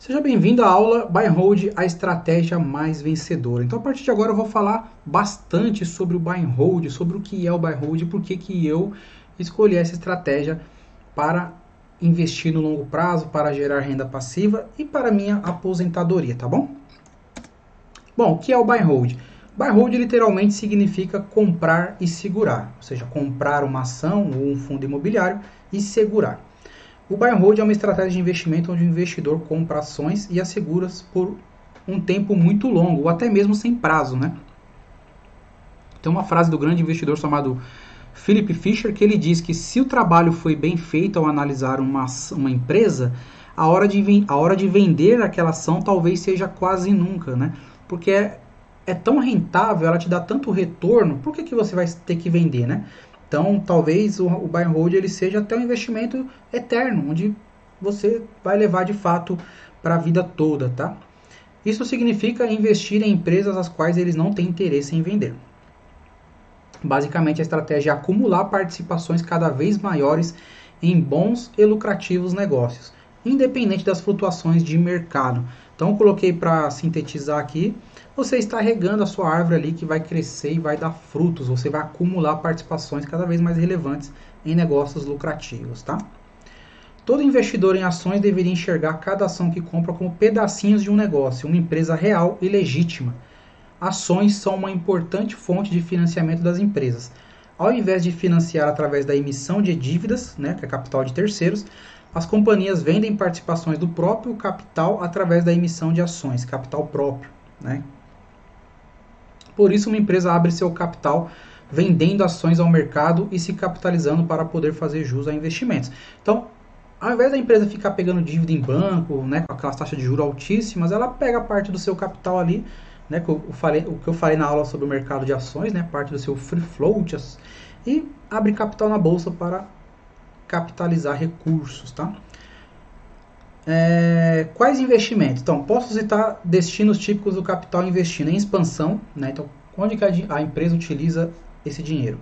Seja bem-vindo à aula Buy and Hold, a estratégia mais vencedora. Então, a partir de agora, eu vou falar bastante sobre o Buy and Hold, sobre o que é o Buy and Hold e por que eu escolhi essa estratégia para investir no longo prazo, para gerar renda passiva e para minha aposentadoria, tá bom? Bom, o que é o Buy and Hold? Buy and Hold literalmente significa comprar e segurar, ou seja, comprar uma ação ou um fundo imobiliário e segurar. O Buy and Hold é uma estratégia de investimento onde o investidor compra ações e as segura por um tempo muito longo, ou até mesmo sem prazo, né? Tem uma frase do grande investidor chamado Philip Fisher que ele diz que se o trabalho foi bem feito ao analisar uma empresa, a hora de vender aquela ação talvez seja quase nunca, né? Porque é tão rentável, ela te dá tanto retorno, por que você vai ter que vender, né? Então, talvez o Buy and Hold ele seja até um investimento eterno, onde você vai levar de fato para a vida toda, tá? Isso significa investir em empresas as quais eles não têm interesse em vender. Basicamente, a estratégia é acumular participações cada vez maiores em bons e lucrativos negócios, independente das flutuações de mercado. Então, eu coloquei para sintetizar aqui, você está regando a sua árvore ali que vai crescer e vai dar frutos, você vai acumular participações cada vez mais relevantes em negócios lucrativos, tá? Todo investidor em ações deveria enxergar cada ação que compra como pedacinhos de um negócio, uma empresa real e legítima. Ações são uma importante fonte de financiamento das empresas. Ao invés de financiar através da emissão de dívidas, né, que é capital de terceiros, as companhias vendem participações do próprio capital através da emissão de ações, capital próprio, né? Por isso, uma empresa abre seu capital vendendo ações ao mercado e se capitalizando para poder fazer jus a investimentos. Então, ao invés da empresa ficar pegando dívida em banco, né, com aquelas taxas de juros altíssimas, ela pega parte do seu capital ali, né, o que eu falei na aula sobre o mercado de ações, né, parte do seu free float, e abre capital na bolsa para capitalizar recursos, tá? Quais investimentos? Então, posso citar destinos típicos do capital investindo em expansão, né? Então, onde que a empresa utiliza esse dinheiro?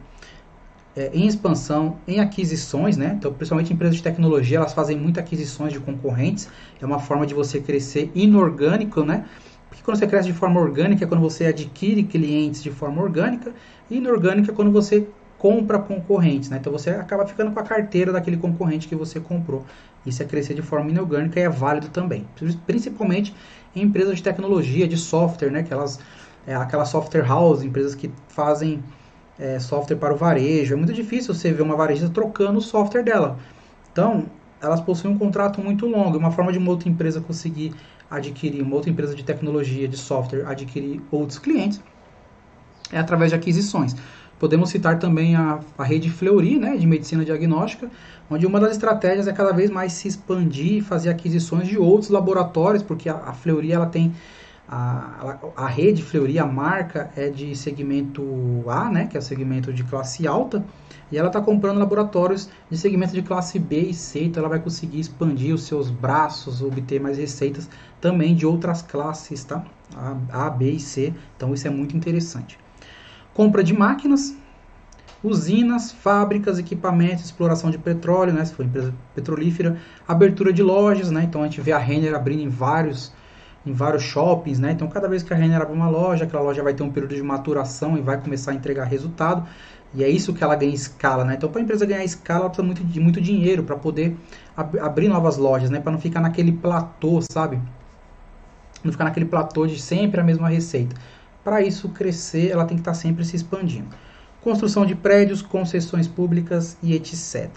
Em expansão, em aquisições, né? Então, principalmente empresas de tecnologia, elas fazem muitas aquisições de concorrentes, é uma forma de você crescer inorgânico, né? Porque quando você cresce de forma orgânica é quando você adquire clientes de forma orgânica, e inorgânica é quando você compra concorrentes, né? Então você acaba ficando com a carteira daquele concorrente que você comprou. Isso é crescer de forma inorgânica e é válido também, principalmente em empresas de tecnologia, de software, né? Aquela software house, empresas que fazem software para o varejo. É muito difícil você ver uma varejista trocando o software dela. Então, elas possuem um contrato muito longo. Uma forma de uma outra empresa conseguir adquirir, uma outra empresa de tecnologia, de software, adquirir outros clientes é através de aquisições. Podemos citar também a rede Fleury, né, de medicina diagnóstica, onde uma das estratégias é cada vez mais se expandir e fazer aquisições de outros laboratórios, porque a Fleury ela tem a rede Fleury, a marca é de segmento A, né, que é o segmento de classe alta, e ela está comprando laboratórios de segmento de classe B e C, então ela vai conseguir expandir os seus braços, obter mais receitas também de outras classes, tá? A, B e C, então isso é muito interessante. Compra de máquinas, usinas, fábricas, equipamentos, exploração de petróleo, né, se for empresa petrolífera, abertura de lojas, né, então a gente vê a Renner abrindo em vários shoppings, né, então cada vez que a Renner abre uma loja, aquela loja vai ter um período de maturação e vai começar a entregar resultado, e é isso que ela ganha escala, né, então para a empresa ganhar escala, ela precisa de muito dinheiro para poder abrir novas lojas, né, para não ficar naquele platô, sabe, não ficar naquele platô de sempre a mesma receita. Para isso crescer, ela tem que estar sempre se expandindo. Construção de prédios, concessões públicas e etc.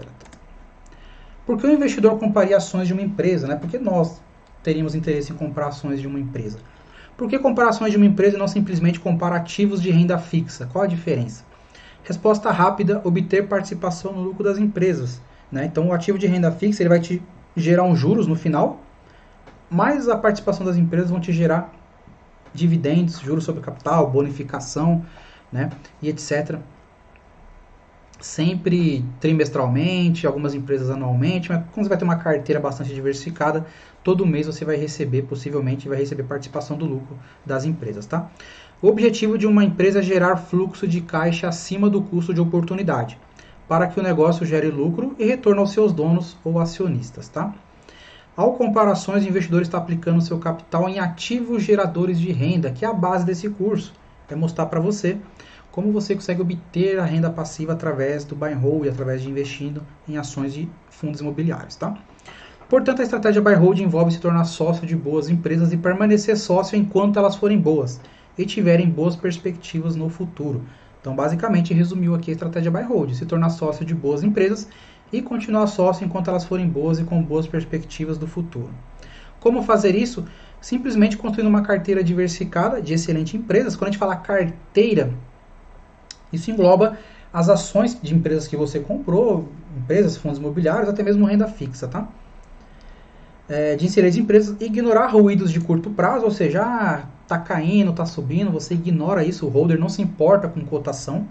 Por que o investidor compraria ações de uma empresa? Né? Por que nós teríamos interesse em comprar ações de uma empresa? Por que comprar ações de uma empresa e não simplesmente comprar ativos de renda fixa? Qual a diferença? Resposta rápida, obter participação no lucro das empresas. Né? Então, o ativo de renda fixa ele vai te gerar um juros no final, mas a participação das empresas vão te gerar dividendos, juros sobre capital, bonificação, né, e etc. Sempre trimestralmente, algumas empresas anualmente, mas como você vai ter uma carteira bastante diversificada, todo mês você vai receber, possivelmente, vai receber participação do lucro das empresas, tá? O objetivo de uma empresa é gerar fluxo de caixa acima do custo de oportunidade, para que o negócio gere lucro e retorno aos seus donos ou acionistas, tá? Ao comprar ações, o investidor está aplicando seu capital em ativos geradores de renda, que é a base desse curso. É mostrar para você como você consegue obter a renda passiva através do buy and hold, através de investindo em ações de fundos imobiliários, tá? Portanto, a estratégia buy and hold envolve se tornar sócio de boas empresas e permanecer sócio enquanto elas forem boas e tiverem boas perspectivas no futuro. Então, basicamente, resumiu aqui a estratégia buy and hold, se tornar sócio de boas empresas e continuar sócio enquanto elas forem boas e com boas perspectivas do futuro. Como fazer isso? Simplesmente construindo uma carteira diversificada de excelentes empresas. Quando a gente fala carteira, isso engloba as ações de empresas que você comprou, empresas, fundos imobiliários, até mesmo renda fixa, tá? De excelentes empresas, ignorar ruídos de curto prazo, ou seja, tá caindo, tá subindo, você ignora isso, o holder não se importa com cotação,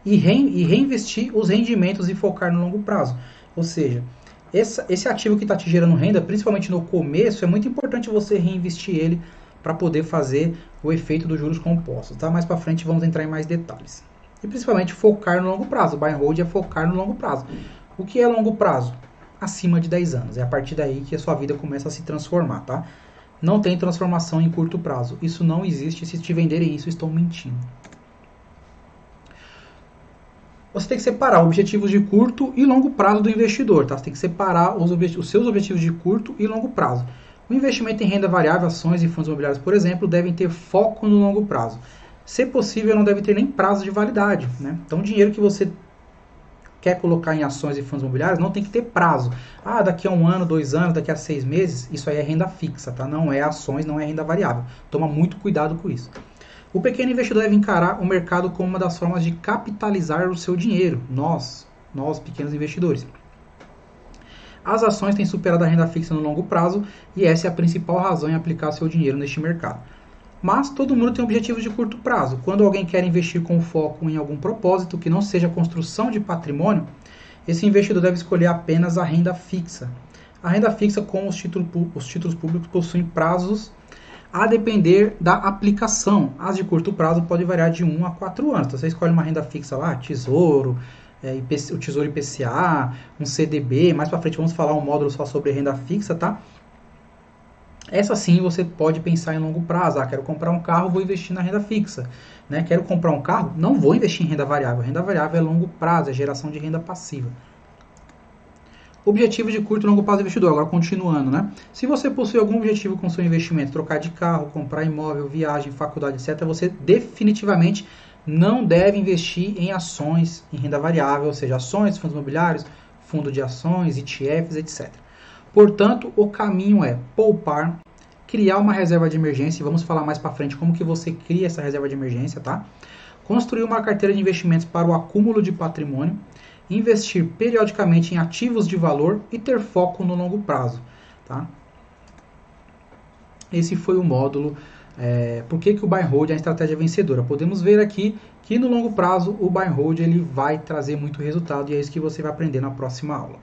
e reinvestir os rendimentos e focar no longo prazo. Ou seja, esse ativo que está te gerando renda, principalmente no começo, é muito importante você reinvestir ele para poder fazer o efeito dos juros compostos. Tá? Mais para frente vamos entrar em mais detalhes. E principalmente focar no longo prazo. O buy and hold é focar no longo prazo. O que é longo prazo? Acima de 10 anos. É a partir daí que a sua vida começa a se transformar. Tá? Não tem transformação em curto prazo. Isso não existe. Se te venderem isso, estão mentindo. Você tem que separar objetivos de curto e longo prazo do investidor. Tá? Você tem que separar os seus objetivos de curto e longo prazo. O investimento em renda variável, ações e fundos imobiliários, por exemplo, devem ter foco no longo prazo. Se possível, não deve ter nem prazo de validade. Né? Então, o dinheiro que você quer colocar em ações e fundos imobiliários não tem que ter prazo. Ah, daqui a 1 ano, 2 anos, daqui a 6 meses, isso aí é renda fixa, tá? Não é ações, não é renda variável. Toma muito cuidado com isso. O pequeno investidor deve encarar o mercado como uma das formas de capitalizar o seu dinheiro. Nós pequenos investidores. As ações têm superado a renda fixa no longo prazo e essa é a principal razão em aplicar seu dinheiro neste mercado. Mas todo mundo tem objetivos de curto prazo. Quando alguém quer investir com foco em algum propósito que não seja a construção de patrimônio, esse investidor deve escolher apenas a renda fixa. A renda fixa, como os títulos públicos, possuem prazos a depender da aplicação. As de curto prazo podem variar de 1 a 4 anos. Então, você escolhe uma renda fixa lá, Tesouro, o Tesouro IPCA, um CDB. Mais para frente vamos falar um módulo só sobre renda fixa, tá? Essa sim você pode pensar em longo prazo. Ah, quero comprar um carro, vou investir na renda fixa. Né? Quero comprar um carro, não vou investir em renda variável. Renda variável é longo prazo, é geração de renda passiva. Objetivo de curto e longo prazo do investidor. Agora, continuando, né? Se você possui algum objetivo com seu investimento, trocar de carro, comprar imóvel, viagem, faculdade, etc., você definitivamente não deve investir em ações, em renda variável, ou seja, ações, fundos imobiliários, fundo de ações, ETFs, etc. Portanto, o caminho é poupar, criar uma reserva de emergência, e vamos falar mais para frente como que você cria essa reserva de emergência, tá? Construir uma carteira de investimentos para o acúmulo de patrimônio, investir periodicamente em ativos de valor e ter foco no longo prazo, tá? Esse foi o módulo por que o buy and hold é a estratégia vencedora. Podemos ver aqui que no longo prazo o buy and hold ele vai trazer muito resultado e é isso que você vai aprender na próxima aula.